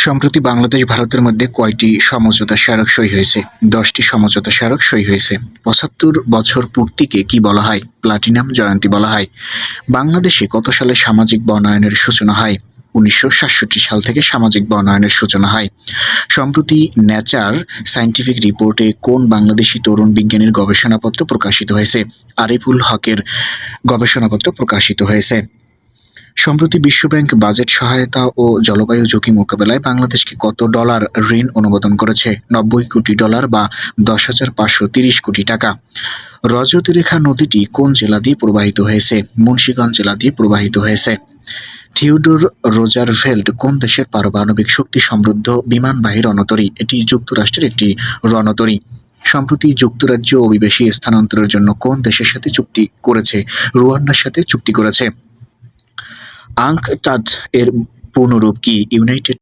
সম্প্রতি বাংলাদেশ ভারতের মধ্যে কয়টি সমঝোতা স্মারক সই হয়েছে? 10টি সমঝোতা স্মারক সই হয়েছে। ৭৫ বছর পূর্তিকে কি বলা হয়? প্লাটিনাম জয়ন্তী বলা হয়। বাংলাদেশে কত সালে সামাজিক বনায়নের সূচনা হয়? ১৯৬৭ সাল থেকে সামাজিক বনায়নের সূচনা হয়। সম্প্রতি নেচার সায়েন্টিফিক রিপোর্টে কোন বাংলাদেশি তরুণ বিজ্ঞানীর গবেষণাপত্র প্রকাশিত হয়েছে? আরিফুল হকের গবেষণাপত্র প্রকাশিত হয়েছে। সম্প্রতি বিশ্বব্যাংক বাজেট সহায়তা ও জলবায়ু ঝুঁকি মোকাবেলায় বাংলাদেশকে কত ডলার ঋণ অনুমোদন করেছে? ৯০ কোটি ডলার বা ১০,৫৩০ কোটি টাকা। রজত রেখা নদীটি কোন জেলা দিয়ে প্রবাহিত হয়েছে? মুন্সিগঞ্জ জেলা দিয়ে প্রবাহিত হয়েছে। থিওডোর রোজারভেল্ট কোন দেশের পারমাণবিক শক্তি সমৃদ্ধ বিমানবাহী রণতরী? এটি যুক্তরাষ্ট্রের একটি রণতরী। সম্প্রতি যুক্তরাজ্য অভিবাসী স্থানান্তরের জন্য কোন দেশের সাথে চুক্তি করেছে? রুয়ান্ডার সাথে চুক্তি করেছে। আঙ্কটাড এর পূর্ণরূপ কি? ইউনাইটেড